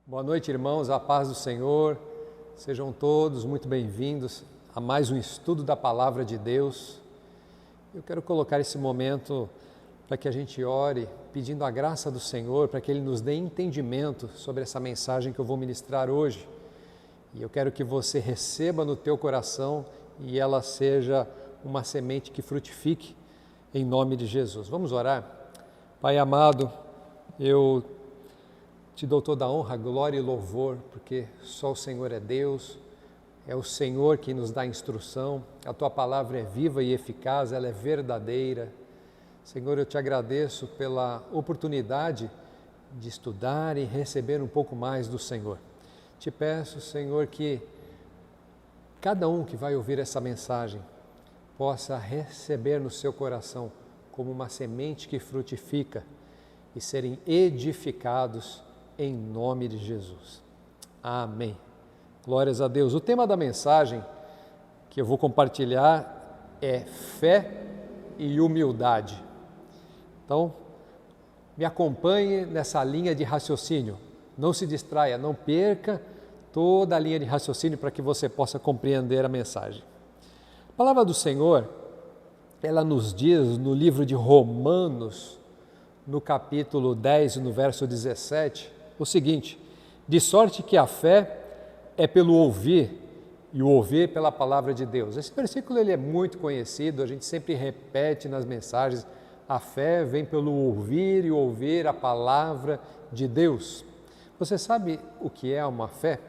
Boa noite, irmãos, a paz do Senhor. Sejam todos muito bem-vindos a mais um estudo da Palavra de Deus. Eu quero colocar esse momento para que a gente ore, pedindo a graça do Senhor, para que Ele nos dê entendimento sobre essa mensagem que eu vou ministrar hoje. E eu quero que você receba no teu coração e ela seja uma semente que frutifique em nome de Jesus. Vamos orar? Pai amado, eu te dou toda a honra, glória e louvor, porque só o Senhor é Deus, é o Senhor que nos dá instrução, a Tua palavra é viva e eficaz, ela é verdadeira. Senhor, eu te agradeço pela oportunidade de estudar e receber um pouco mais do Senhor. Te peço, Senhor, que cada um que vai ouvir essa mensagem possa receber no seu coração como uma semente que frutifica e serem edificados em nome de Jesus. Amém. Glórias a Deus. O tema da mensagem que eu vou compartilhar é fé e humildade. Então, me acompanhe nessa linha de raciocínio. Não se distraia, não perca toda a linha de raciocínio para que você possa compreender a mensagem. A palavra do Senhor, ela nos diz no livro de Romanos, no capítulo 10, no verso 17, o seguinte: de sorte que a fé é pelo ouvir e o ouvir pela palavra de Deus. Esse versículo ele é muito conhecido, a gente sempre repete nas mensagens, a fé vem pelo ouvir e ouvir a palavra de Deus. Você sabe o que é uma fé?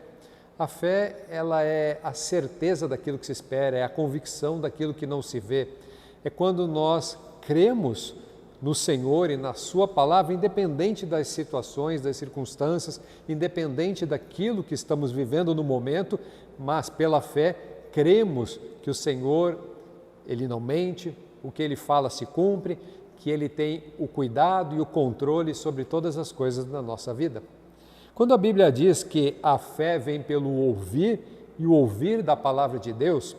A fé, ela é a certeza daquilo que se espera, é a convicção daquilo que não se vê. É quando nós cremos no Senhor e na Sua palavra, independente das situações, das circunstâncias, independente daquilo que estamos vivendo no momento, mas pela fé cremos que o Senhor, Ele não mente, o que Ele fala se cumpre, que Ele tem o cuidado e o controle sobre todas as coisas da nossa vida. Quando a Bíblia diz que a fé vem pelo ouvir e o ouvir da palavra de Deus,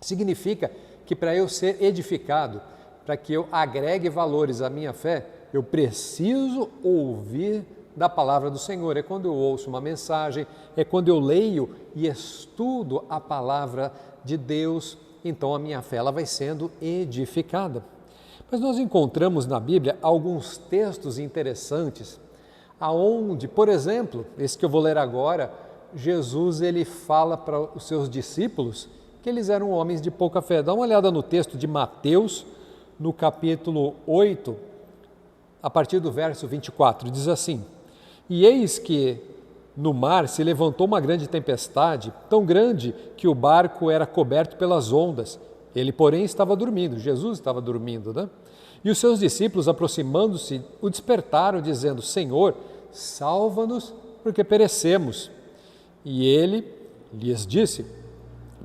significa que para eu ser edificado, para que eu agregue valores à minha fé, eu preciso ouvir da palavra do Senhor. É quando eu ouço uma mensagem, é quando eu leio e estudo a palavra de Deus, então a minha fé ela vai sendo edificada. Mas nós encontramos na Bíblia alguns textos interessantes, aonde, por exemplo, esse que eu vou ler agora, Jesus ele fala para os seus discípulos que eles eram homens de pouca fé. Dá uma olhada no texto de Mateus, no capítulo 8, a partir do verso 24, diz assim: e eis que no mar se levantou uma grande tempestade, tão grande que o barco era coberto pelas ondas. Ele, porém, estava dormindo, Jesus estava dormindo, né? E os seus discípulos, aproximando-se, o despertaram, dizendo: Senhor, salva-nos, porque perecemos. E ele lhes disse: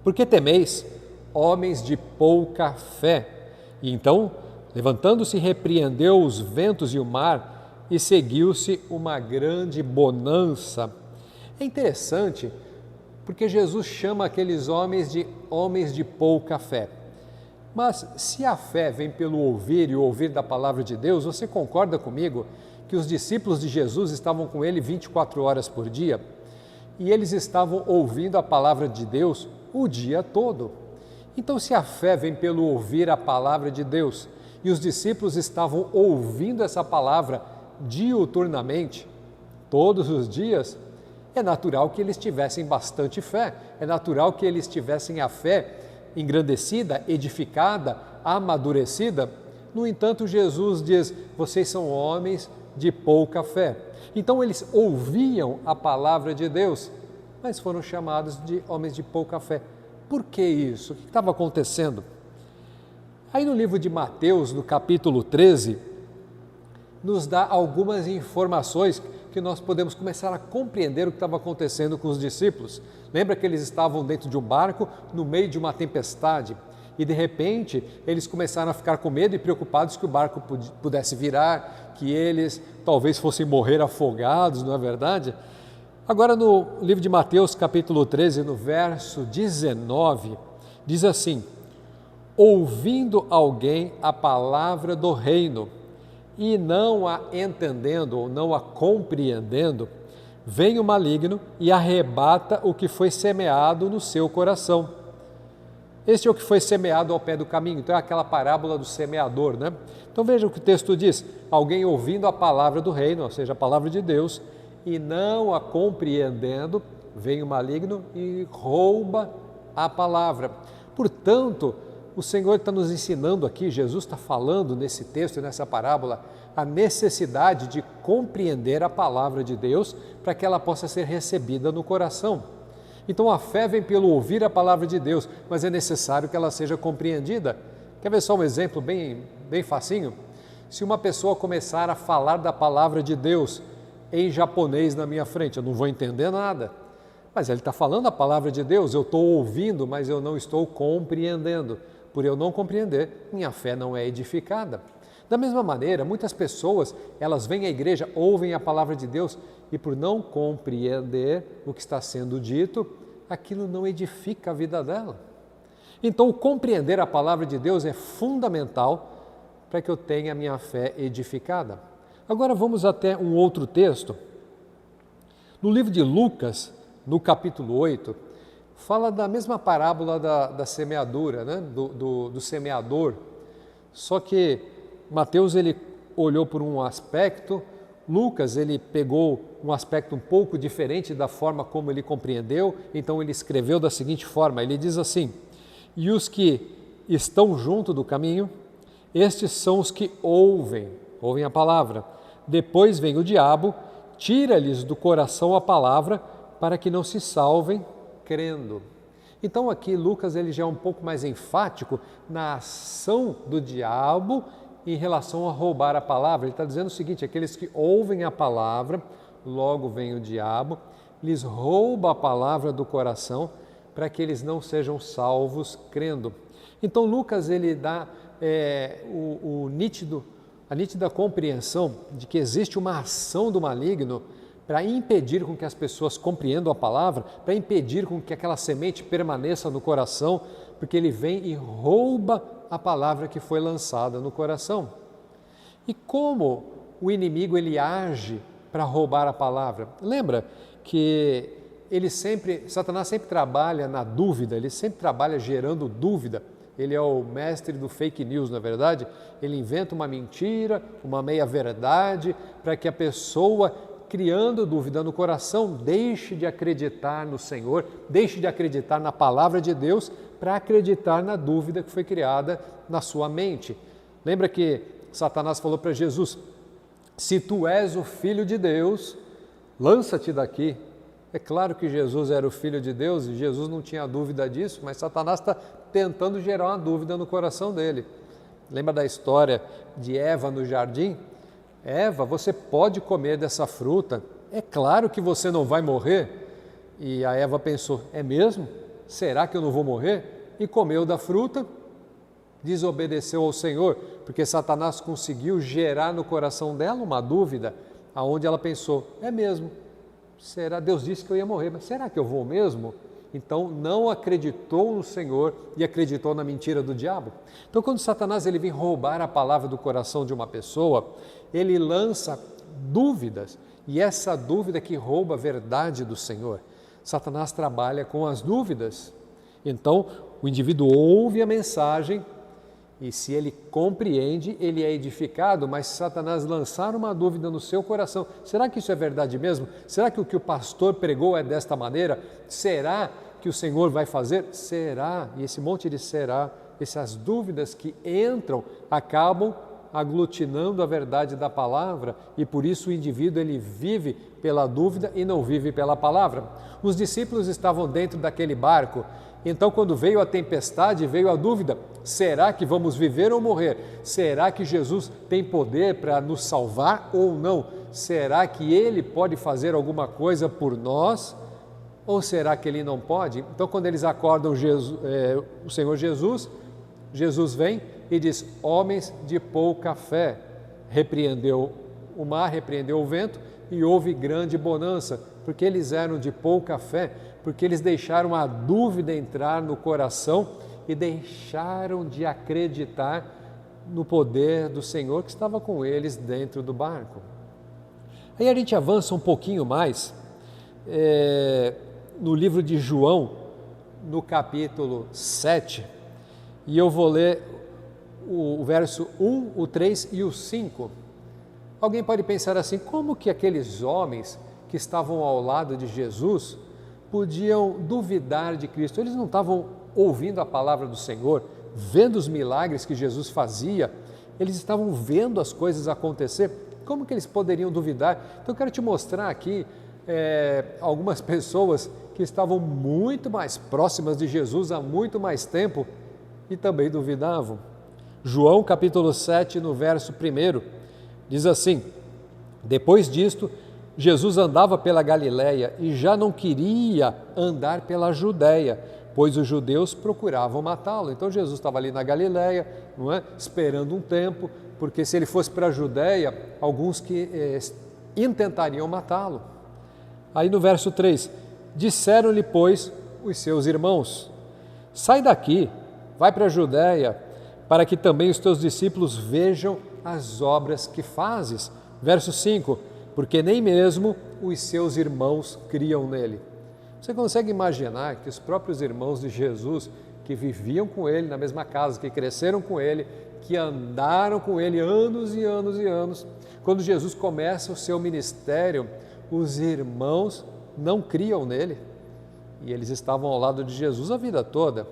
por que temeis, homens de pouca fé? E então, levantando-se, repreendeu os ventos e o mar, e seguiu-se uma grande bonança. É interessante, porque Jesus chama aqueles homens de pouca fé. Mas se a fé vem pelo ouvir e o ouvir da palavra de Deus, você concorda comigo que os discípulos de Jesus estavam com ele 24 horas por dia? E eles estavam ouvindo a palavra de Deus o dia todo. Então, se a fé vem pelo ouvir a palavra de Deus e os discípulos estavam ouvindo essa palavra diuturnamente, todos os dias, é natural que eles tivessem bastante fé, é natural que eles tivessem a fé engrandecida, edificada, amadurecida. No entanto, Jesus diz: vocês são homens de pouca fé. Então, eles ouviam a palavra de Deus, mas foram chamados de homens de pouca fé. Por que isso? O que estava acontecendo? Aí no livro de Mateus, no capítulo 13, nos dá algumas informações que nós podemos começar a compreender o que estava acontecendo com os discípulos. Lembra que eles estavam dentro de um barco, no meio de uma tempestade, e de repente eles começaram a ficar com medo e preocupados que o barco pudesse virar, que eles talvez fossem morrer afogados, não é verdade? Agora no livro de Mateus, capítulo 13, no verso 19, diz assim: ouvindo alguém a palavra do reino e não a entendendo ou não a compreendendo, vem o maligno e arrebata o que foi semeado no seu coração. Este é o que foi semeado ao pé do caminho. Então é aquela parábola do semeador, né? Então veja o que o texto diz: alguém ouvindo a palavra do reino, ou seja, a palavra de Deus, e não a compreendendo, vem o maligno e rouba a palavra. Portanto, o Senhor está nos ensinando aqui, Jesus está falando nesse texto e nessa parábola, a necessidade de compreender a palavra de Deus para que ela possa ser recebida no coração. Então a fé vem pelo ouvir a palavra de Deus, mas é necessário que ela seja compreendida. Quer ver só um exemplo bem facinho? Se uma pessoa começar a falar da palavra de Deus em japonês na minha frente, eu não vou entender nada. Mas ele está falando a palavra de Deus, eu estou ouvindo, mas eu não estou compreendendo. Por eu não compreender, minha fé não é edificada. Da mesma maneira, muitas pessoas, elas vêm à igreja, ouvem a palavra de Deus e por não compreender o que está sendo dito, aquilo não edifica a vida dela. Então, o compreender a palavra de Deus é fundamental para que eu tenha a minha fé edificada. Agora vamos até um outro texto. No livro de Lucas, no capítulo 8, fala da mesma parábola da semeadura, né? do semeador, só que Mateus ele olhou por um aspecto, Lucas ele pegou um aspecto um pouco diferente da forma como ele compreendeu, então ele escreveu da seguinte forma, ele diz assim: e os que estão junto do caminho, estes são os que ouvem a palavra, depois vem o diabo, tira-lhes do coração a palavra para que não se salvem crendo. Então aqui Lucas ele já é um pouco mais enfático na ação do diabo em relação a roubar a palavra. Ele está dizendo o seguinte: aqueles que ouvem a palavra, logo vem o diabo, lhes rouba a palavra do coração para que eles não sejam salvos crendo. Então Lucas ele dá a nítida compreensão de que existe uma ação do maligno para impedir com que as pessoas compreendam a palavra, para impedir com que aquela semente permaneça no coração, porque ele vem e rouba a palavra que foi lançada no coração. E como o inimigo ele age para roubar a palavra? Lembra que Satanás sempre trabalha na dúvida, ele sempre trabalha gerando dúvida. Ele é o mestre do fake news, na verdade. Ele inventa uma mentira, uma meia-verdade, para que a pessoa, criando dúvida no coração, deixe de acreditar no Senhor, deixe de acreditar na palavra de Deus, para acreditar na dúvida que foi criada na sua mente. Lembra que Satanás falou para Jesus: se tu és o Filho de Deus, lança-te daqui. É claro que Jesus era o Filho de Deus e Jesus não tinha dúvida disso, mas Satanás está tentando gerar uma dúvida no coração dele. Lembra da história de Eva no jardim? Eva, você pode comer dessa fruta, é claro que você não vai morrer. E a Eva pensou: é mesmo? Será que eu não vou morrer? E comeu da fruta, desobedeceu ao Senhor, porque Satanás conseguiu gerar no coração dela uma dúvida, aonde ela pensou: é mesmo? Será? Deus disse que eu ia morrer, mas será que eu vou mesmo? Então não acreditou no Senhor e acreditou na mentira do diabo. Então quando Satanás ele vem roubar a palavra do coração de uma pessoa, ele lança dúvidas, e essa dúvida que rouba a verdade do Senhor. Satanás trabalha com as dúvidas. Então o indivíduo ouve a mensagem e se ele compreende, ele é edificado, mas se Satanás lançar uma dúvida no seu coração: será que isso é verdade mesmo? Será que o pastor pregou é desta maneira? Será que o Senhor vai fazer? Será? E esse monte de será, essas dúvidas que entram, acabam aglutinando a verdade da palavra, e por isso o indivíduo ele vive pela dúvida e não vive pela palavra. Os discípulos estavam dentro daquele barco, então quando veio a tempestade, veio a dúvida: será que vamos viver ou morrer? Será que Jesus tem poder para nos salvar ou não? Será que Ele pode fazer alguma coisa por nós? Ou será que Ele não pode? Então quando eles acordam o Senhor Jesus, Jesus vem e diz: homens de pouca fé. Repreendeu o mar, repreendeu o vento e houve grande bonança, porque eles eram de pouca fé, porque eles deixaram a dúvida entrar no coração e deixaram de acreditar no poder do Senhor que estava com eles dentro do barco. Aí a gente avança um pouquinho mais no livro de João, no capítulo 7, e eu vou ler o verso 1, o 3 e o 5. Alguém pode pensar assim, como que aqueles homens que estavam ao lado de Jesus podiam duvidar de Cristo? Eles não estavam ouvindo a palavra do Senhor, vendo os milagres que Jesus fazia, eles estavam vendo as coisas acontecer, como que eles poderiam duvidar? Então eu quero te mostrar aqui algumas pessoas que estavam muito mais próximas de Jesus há muito mais tempo e também duvidavam. João capítulo 7, no verso 1, diz assim: depois disto, Jesus andava pela Galileia e já não queria andar pela Judéia, pois os judeus procuravam matá-lo. Então Jesus estava ali na Galileia, não é? Esperando um tempo, porque se ele fosse para a Judéia, alguns que intentariam matá-lo. Aí no verso 3, disseram-lhe, pois, os seus irmãos: sai daqui, vai para a Judéia, para que também os teus discípulos vejam as obras que fazes. Verso 5, porque nem mesmo os seus irmãos criam nele. Você consegue imaginar que os próprios irmãos de Jesus, que viviam com ele na mesma casa, que cresceram com ele, que andaram com ele anos e anos e anos, quando Jesus começa o seu ministério, os irmãos não criam nele, e eles estavam ao lado de Jesus a vida toda.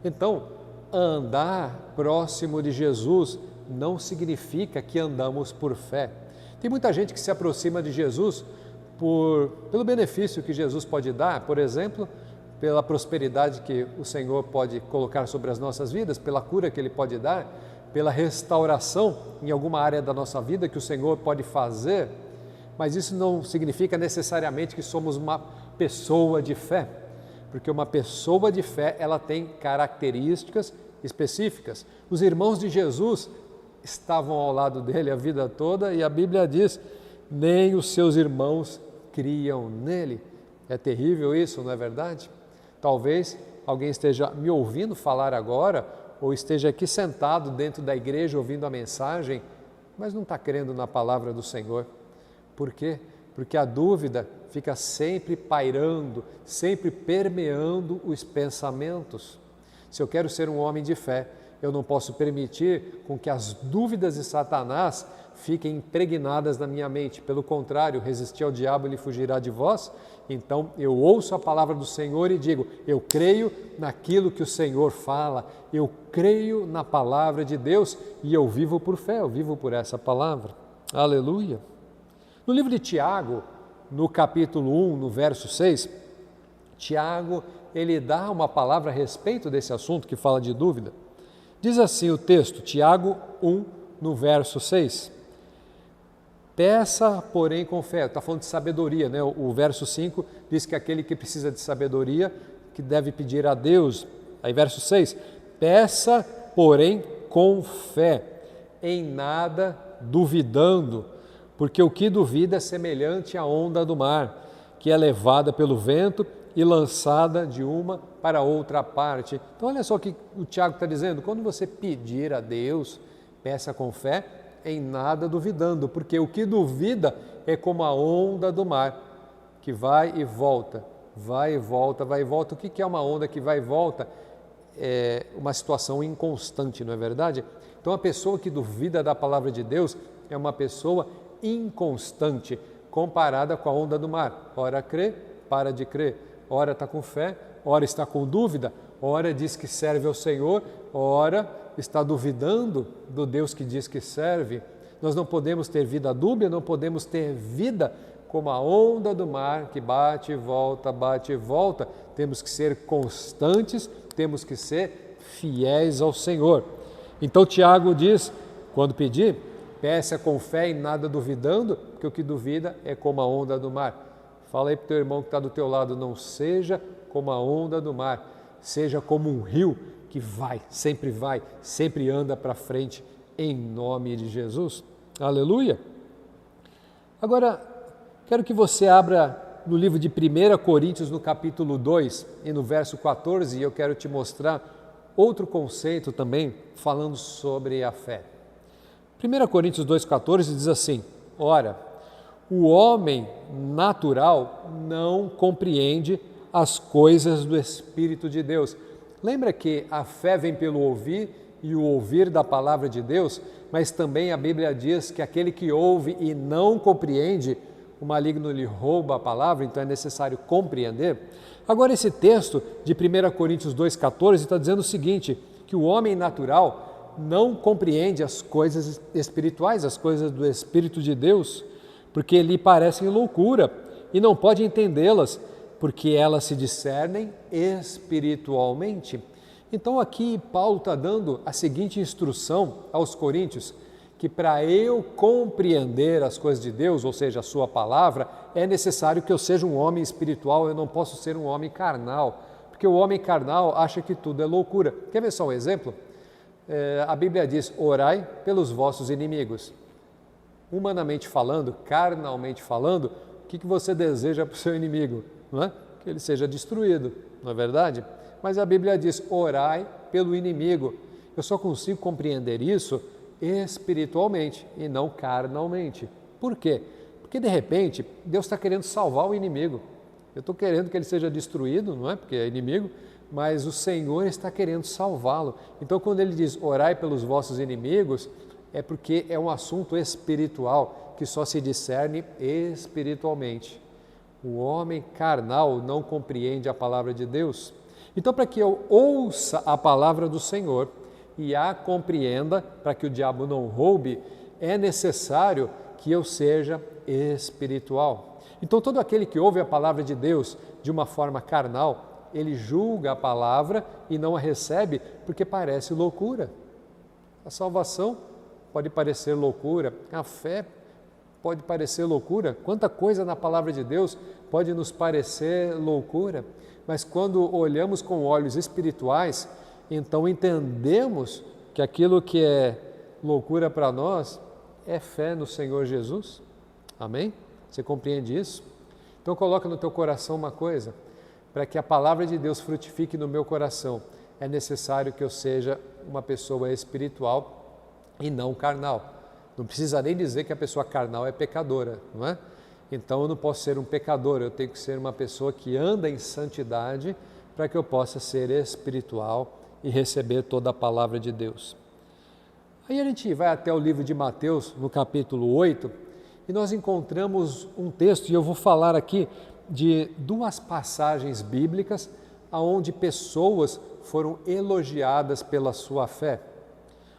Então, andar próximo de Jesus não significa que andamos por fé. Tem muita gente que se aproxima de Jesus pelo benefício que Jesus pode dar, por exemplo, pela prosperidade que o Senhor pode colocar sobre as nossas vidas, pela cura que Ele pode dar, pela restauração em alguma área da nossa vida que o Senhor pode fazer, mas isso não significa necessariamente que somos uma pessoa de fé, porque uma pessoa de fé, ela tem características específicas. Os irmãos de Jesus estavam ao lado dele a vida toda e a Bíblia diz, nem os seus irmãos criam nele. É terrível isso, não é verdade? Talvez alguém esteja me ouvindo falar agora, ou esteja aqui sentado dentro da igreja ouvindo a mensagem, mas não está crendo na palavra do Senhor. Por quê? Porque a dúvida fica sempre pairando, sempre permeando os pensamentos. Se eu quero ser um homem de fé, eu não posso permitir com que as dúvidas de Satanás fiquem impregnadas na minha mente. Pelo contrário, resistir ao diabo, ele fugirá de vós. Então, eu ouço a palavra do Senhor e digo, eu creio naquilo que o Senhor fala, eu creio na palavra de Deus e eu vivo por fé, eu vivo por essa palavra. Aleluia! No livro de Tiago, no capítulo 1, no verso 6, Tiago, ele dá uma palavra a respeito desse assunto que fala de dúvida. Diz assim o texto, Tiago 1, no verso 6. Peça, porém, com fé. Está falando de sabedoria, né? O verso 5 diz que aquele que precisa de sabedoria, que deve pedir a Deus. Aí verso 6, peça, porém, com fé, em nada duvidando, porque o que duvida é semelhante à onda do mar, que é levada pelo vento e lançada de uma para outra parte. Então olha só o que o Tiago está dizendo, quando você pedir a Deus, peça com fé, em nada duvidando, porque o que duvida é como a onda do mar, que vai e volta, vai e volta, vai e volta. O que é uma onda que vai e volta? É uma situação inconstante, não é verdade? Então a pessoa que duvida da palavra de Deus é uma pessoa inconstante, comparada com a onda do mar. Ora crê, para de crer. Ora está com fé, ora está com dúvida, ora diz que serve ao Senhor, ora está duvidando do Deus que diz que serve. Nós não podemos ter vida dúbia, não podemos ter vida como a onda do mar que bate e volta, bate e volta. Temos que ser constantes, temos que ser fiéis ao Senhor. Então Tiago diz, quando pedir, peça com fé e nada duvidando, porque o que duvida é como a onda do mar. Fala aí para o teu irmão que está do teu lado, não seja como a onda do mar, seja como um rio que vai, sempre anda para frente, em nome de Jesus. Aleluia! Agora, quero que você abra no livro de 1 Coríntios, no capítulo 2 e no verso 14, e eu quero te mostrar outro conceito também, falando sobre a fé. 1 Coríntios 2,14 diz assim, ora, o homem natural não compreende as coisas do Espírito de Deus. Lembra que a fé vem pelo ouvir e o ouvir da palavra de Deus, mas também a Bíblia diz que aquele que ouve e não compreende, o maligno lhe rouba a palavra, então é necessário compreender. Agora esse texto de 1 Coríntios 2,14 está dizendo o seguinte, que o homem natural não compreende as coisas espirituais, as coisas do Espírito de Deus, porque lhe parecem loucura e não pode entendê-las, porque elas se discernem espiritualmente. Então aqui Paulo está dando a seguinte instrução aos coríntios, que para eu compreender as coisas de Deus, ou seja, a sua palavra, é necessário que eu seja um homem espiritual, eu não posso ser um homem carnal, porque o homem carnal acha que tudo é loucura. Quer ver só um exemplo? A Bíblia diz, orai pelos vossos inimigos. Humanamente falando, carnalmente falando, o que você deseja para o seu inimigo? Não é? Que ele seja destruído, não é verdade? Mas a Bíblia diz, orai pelo inimigo. Eu só consigo compreender isso espiritualmente e não carnalmente. Por quê? Porque de repente Deus está querendo salvar o inimigo. Eu estou querendo que ele seja destruído, não é? Porque é inimigo, mas o Senhor está querendo salvá-lo. Então quando ele diz orai pelos vossos inimigos, é porque é um assunto espiritual que só se discerne espiritualmente. O homem carnal não compreende a palavra de Deus. Então, para que eu ouça a palavra do Senhor e a compreenda, para que o diabo não roube, é necessário que eu seja espiritual. Então, todo aquele que ouve a palavra de Deus de uma forma carnal, ele julga a palavra e não a recebe porque parece loucura. A salvação pode parecer loucura, a fé pode parecer loucura, quanta coisa na palavra de Deus pode nos parecer loucura, mas quando olhamos com olhos espirituais, então entendemos que aquilo que é loucura para nós é fé no Senhor Jesus. Amém? Você compreende isso? Então coloca no teu coração uma coisa, para que a palavra de Deus frutifique no meu coração, é necessário que eu seja uma pessoa espiritual e não carnal. Não precisa nem dizer que a pessoa carnal é pecadora, não é? Então eu não posso ser um pecador, eu tenho que ser uma pessoa que anda em santidade para que eu possa ser espiritual e receber toda a palavra de Deus. Aí a gente vai até o livro de Mateus, no capítulo 8, e nós encontramos um texto, e eu vou falar aqui de duas passagens bíblicas onde pessoas foram elogiadas pela sua fé.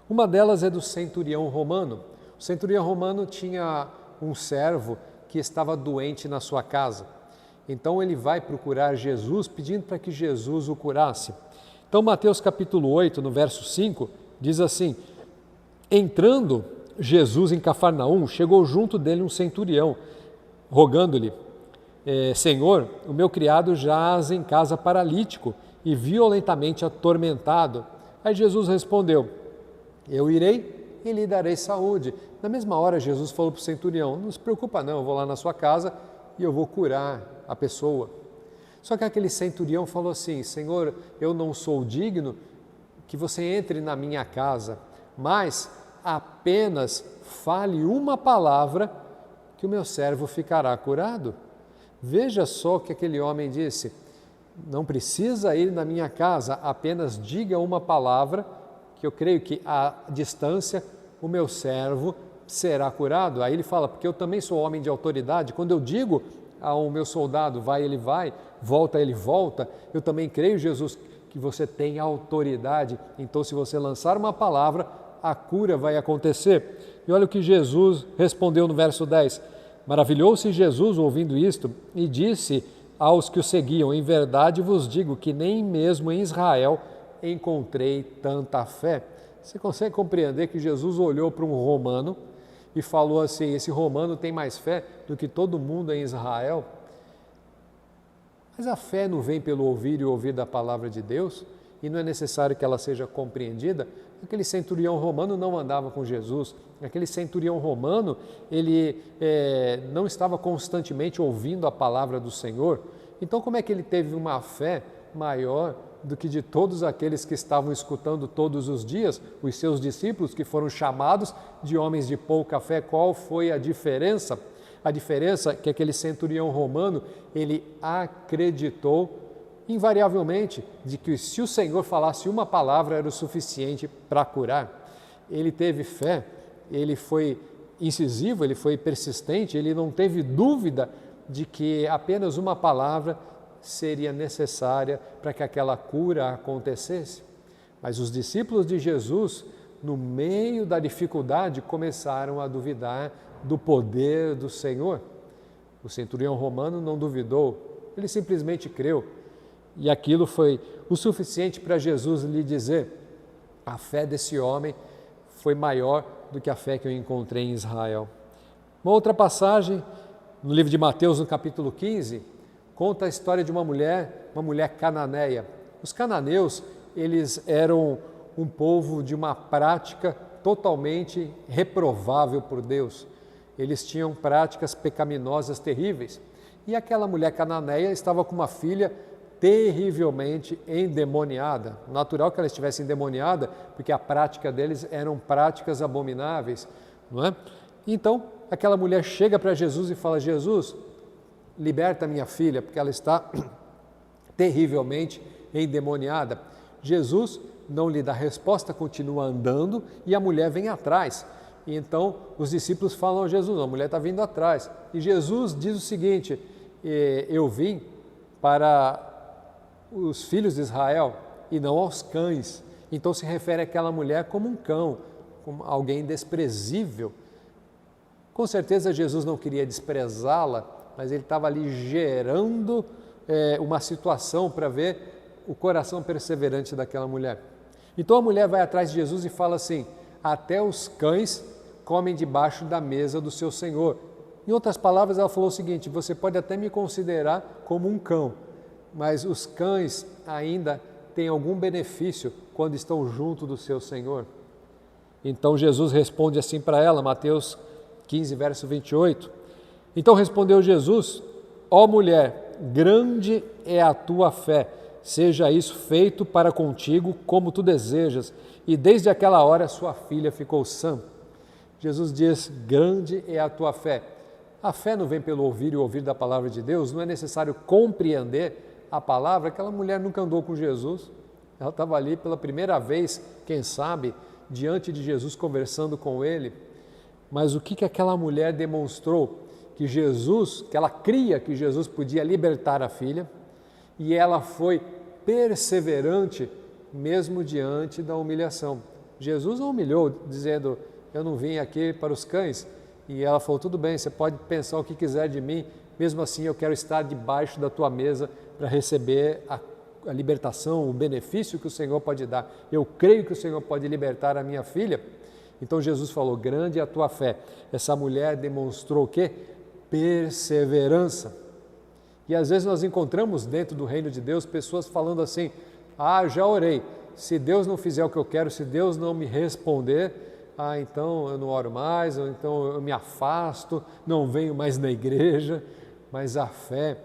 Uma delas é do centurião romano. O centurião romano tinha um servo que estava doente na sua casa. Então ele vai procurar Jesus pedindo para que Jesus o curasse. Então Mateus capítulo 8, no verso 5, diz assim: entrando Jesus em Cafarnaum, chegou junto dele um centurião, rogando-lhe: Senhor, o meu criado jaz em casa paralítico e violentamente atormentado. Aí Jesus respondeu: eu irei e lhe darei saúde. Na mesma hora Jesus falou para o centurião: não se preocupa não, eu vou lá na sua casa e eu vou curar a pessoa. Só que aquele centurião falou assim: Senhor, eu não sou digno que você entre na minha casa, mas apenas fale uma palavra que o meu servo ficará curado. Veja só o que aquele homem disse: não precisa ir na minha casa, apenas diga uma palavra que eu creio que à distância o meu servo será curado. Aí ele fala: porque eu também sou homem de autoridade, quando eu digo ao meu soldado vai, ele vai, volta, ele volta, eu também creio, Jesus, que você tem autoridade, então se você lançar uma palavra, a cura vai acontecer. E olha o que Jesus respondeu no verso 10. Maravilhou-se Jesus ouvindo isto e disse aos que o seguiam: em verdade vos digo que nem mesmo em Israel encontrei tanta fé. Você consegue compreender que Jesus olhou para um romano e falou assim: esse romano tem mais fé do que todo mundo em Israel? Mas a fé não vem pelo ouvir e ouvir da palavra de Deus, e não é necessário que ela seja compreendida. Aquele centurião romano não andava com Jesus, aquele centurião romano, ele não estava constantemente ouvindo a palavra do Senhor. Então como é que ele teve uma fé maior do que de todos aqueles que estavam escutando todos os dias, os seus discípulos que foram chamados de homens de pouca fé? Qual foi a diferença? A diferença é que aquele centurião romano, ele acreditou invariavelmente de que se o Senhor falasse uma palavra era o suficiente para curar. Ele teve fé, ele foi incisivo, ele foi persistente, ele não teve dúvida de que apenas uma palavra seria necessária para que aquela cura acontecesse. Mas os discípulos de Jesus, no meio da dificuldade, começaram a duvidar do poder do Senhor. O centurião romano não duvidou, ele simplesmente creu. E aquilo foi o suficiente para Jesus lhe dizer: a fé desse homem foi maior do que a fé que eu encontrei em Israel. Uma outra passagem, no livro de Mateus, no capítulo 15, conta a história de uma mulher cananeia. Os cananeus, eles eram um povo de uma prática totalmente reprovável por Deus. Eles tinham práticas pecaminosas terríveis. E aquela mulher cananeia estava com uma filha terrivelmente endemoniada. Natural que ela estivesse endemoniada, porque a prática deles eram práticas abomináveis, não é? Então, aquela mulher chega para Jesus e fala: Jesus, liberta minha filha, porque ela está terrivelmente endemoniada. Jesus não lhe dá resposta, continua andando e a mulher vem atrás. E então os discípulos falam a Jesus: a mulher está vindo atrás. E Jesus diz o seguinte: eu vim para os filhos de Israel e não aos cães. Então se refere àquela mulher como um cão, como alguém desprezível. Com certeza Jesus não queria desprezá-la, mas ele estava ali gerando uma situação para ver o coração perseverante daquela mulher. Então a mulher vai atrás de Jesus e fala assim: até os cães comem debaixo da mesa do seu Senhor. Em outras palavras, ela falou o seguinte: você pode até me considerar como um cão, mas os cães ainda têm algum benefício quando estão junto do seu Senhor. Então Jesus responde assim para ela, Mateus 15, verso 28. Então respondeu Jesus: ó mulher, grande é a tua fé, seja isso feito para contigo como tu desejas. E desde aquela hora sua filha ficou sã. Jesus diz: grande é a tua fé. A fé não vem pelo ouvir e ouvir da palavra de Deus, não é necessário compreender a palavra. Aquela mulher nunca andou com Jesus, ela estava ali pela primeira vez, quem sabe, diante de Jesus, conversando com ele. Mas o que aquela mulher demonstrou? Que ela cria que Jesus podia libertar a filha, e ela foi perseverante mesmo diante da humilhação. Jesus a humilhou, dizendo: eu não vim aqui para os cães. E ela falou: tudo bem, você pode pensar o que quiser de mim, mesmo assim eu quero estar debaixo da tua mesa para receber a libertação, o benefício que o Senhor pode dar. Eu creio que o Senhor pode libertar a minha filha. Então Jesus falou: grande é a tua fé. Essa mulher demonstrou o quê? Perseverança. E às vezes nós encontramos dentro do reino de Deus pessoas falando assim: ah, já orei, se Deus não fizer o que eu quero, se Deus não me responder, então eu não oro mais, ou então eu me afasto, não venho mais na igreja. Mas a fé,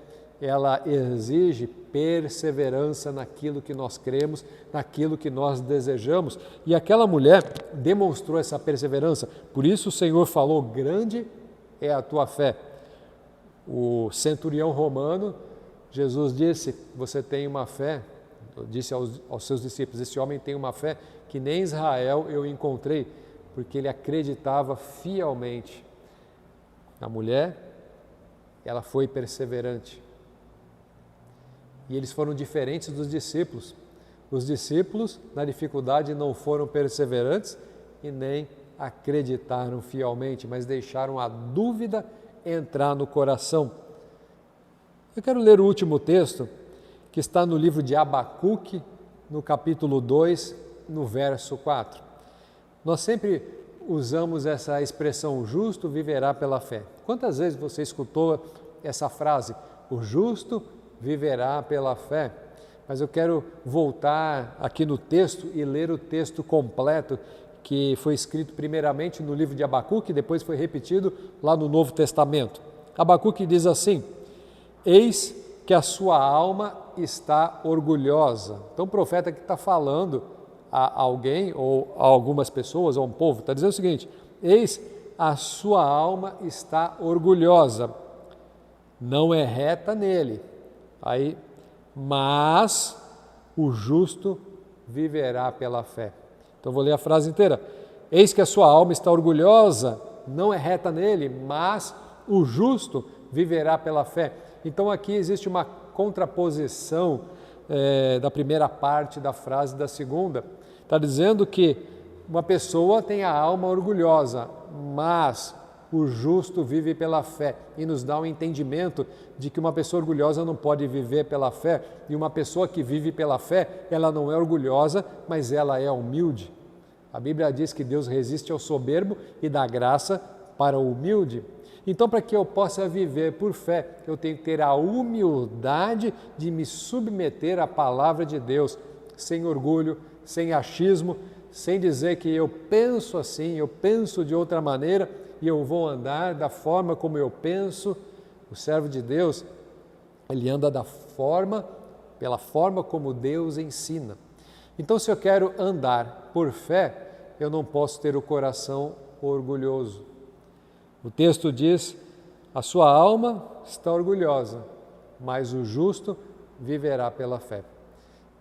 ela exige perseverança naquilo que nós cremos, naquilo que nós desejamos. E aquela mulher demonstrou essa perseverança. Por isso o Senhor falou: grande é a tua fé. O centurião romano, Jesus disse: você tem uma fé, disse aos seus discípulos, esse homem tem uma fé que nem Israel eu encontrei, porque ele acreditava fielmente. A mulher, ela foi perseverante. E eles foram diferentes dos discípulos. Os discípulos, na dificuldade, não foram perseverantes e nem acreditaram fielmente, mas deixaram a dúvida entrar no coração. Eu quero ler o último texto, que está no livro de Abacuque, no capítulo 2, no verso 4. Nós sempre usamos essa expressão: o justo viverá pela fé. Quantas vezes você escutou essa frase: o justo viverá pela fé? Mas eu quero voltar aqui no texto e ler o texto completo, que foi escrito primeiramente no livro de Abacuque, depois foi repetido lá no Novo Testamento. Abacuque diz assim: eis que a sua alma está orgulhosa. Então o profeta que está falando a alguém, ou a algumas pessoas, ou a um povo, está dizendo o seguinte: eis a sua alma está orgulhosa, não é reta nele. Aí, mas o justo viverá pela fé. Então vou ler a frase inteira. Eis que a sua alma está orgulhosa, não é reta nele, mas o justo viverá pela fé. Então aqui existe uma contraposição da primeira parte da frase da segunda. Está dizendo que uma pessoa tem a alma orgulhosa, mas o justo vive pela fé, e nos dá um entendimento de que uma pessoa orgulhosa não pode viver pela fé, e uma pessoa que vive pela fé, ela não é orgulhosa, mas ela é humilde. A Bíblia diz que Deus resiste ao soberbo e dá graça para o humilde. Então, para que eu possa viver por fé, eu tenho que ter a humildade de me submeter à palavra de Deus, sem orgulho, sem achismo, sem dizer que eu penso assim, eu penso de outra maneira e eu vou andar da forma como eu penso. O servo de Deus, ele anda pela forma como Deus ensina. Então, se eu quero andar por fé, eu não posso ter o coração orgulhoso. O texto diz, a sua alma está orgulhosa, mas o justo viverá pela fé.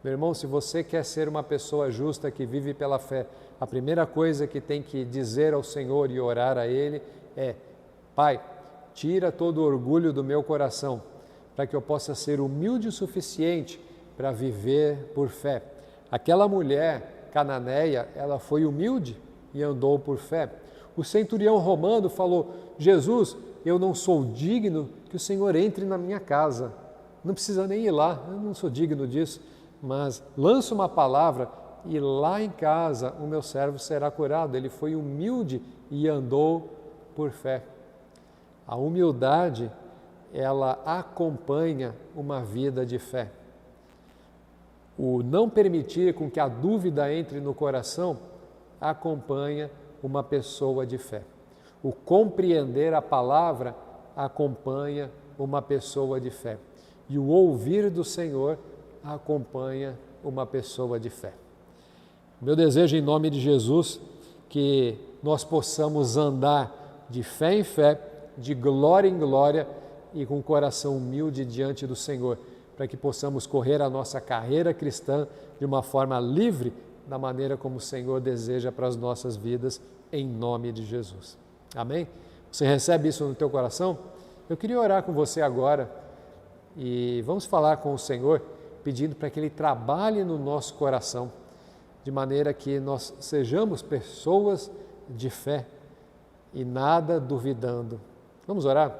Meu irmão, se você quer ser uma pessoa justa que vive pela fé, a primeira coisa que tem que dizer ao Senhor e orar a Ele é: Pai, tira todo o orgulho do meu coração, para que eu possa ser humilde o suficiente para viver por fé. Aquela mulher cananeia, ela foi humilde e andou por fé. O centurião romano falou: Jesus, eu não sou digno que o Senhor entre na minha casa. Não precisa nem ir lá, eu não sou digno disso. Mas lança uma palavra e lá em casa o meu servo será curado. Ele foi humilde e andou por fé. A humildade, ela acompanha uma vida de fé. O não permitir com que a dúvida entre no coração acompanha uma pessoa de fé. O compreender a palavra acompanha uma pessoa de fé. E o ouvir do Senhor acompanha uma pessoa de fé. Meu desejo em nome de Jesus que nós possamos andar de fé em fé, de glória em glória e com o coração humilde diante do Senhor, para que possamos correr a nossa carreira cristã de uma forma livre, da maneira como o Senhor deseja para as nossas vidas, em nome de Jesus. Amém? Você recebe isso no teu coração? Eu queria orar com você agora e vamos falar com o Senhor, pedindo para que Ele trabalhe no nosso coração, de maneira que nós sejamos pessoas de fé e nada duvidando. Vamos orar?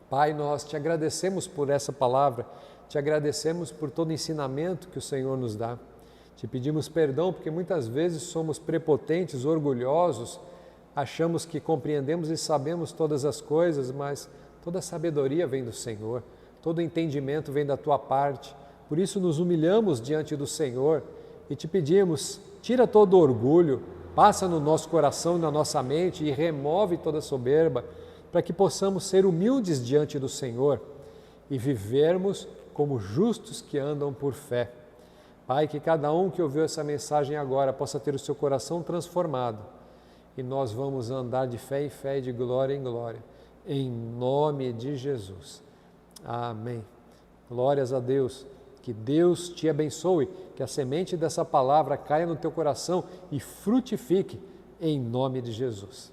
Pai, nós te agradecemos por essa palavra, te agradecemos por todo o ensinamento que o Senhor nos dá. Te pedimos perdão porque muitas vezes somos prepotentes, orgulhosos, achamos que compreendemos e sabemos todas as coisas, mas toda a sabedoria vem do Senhor, todo o entendimento vem da Tua parte. Por isso nos humilhamos diante do Senhor e te pedimos, tira todo o orgulho, passa no nosso coração e na nossa mente e remove toda a soberba, para que possamos ser humildes diante do Senhor e vivermos como justos que andam por fé. Pai, que cada um que ouviu essa mensagem agora possa ter o seu coração transformado e nós vamos andar de fé em fé e de glória em glória, em nome de Jesus. Amém. Glórias a Deus. Que Deus te abençoe, que a semente dessa palavra caia no teu coração e frutifique em nome de Jesus.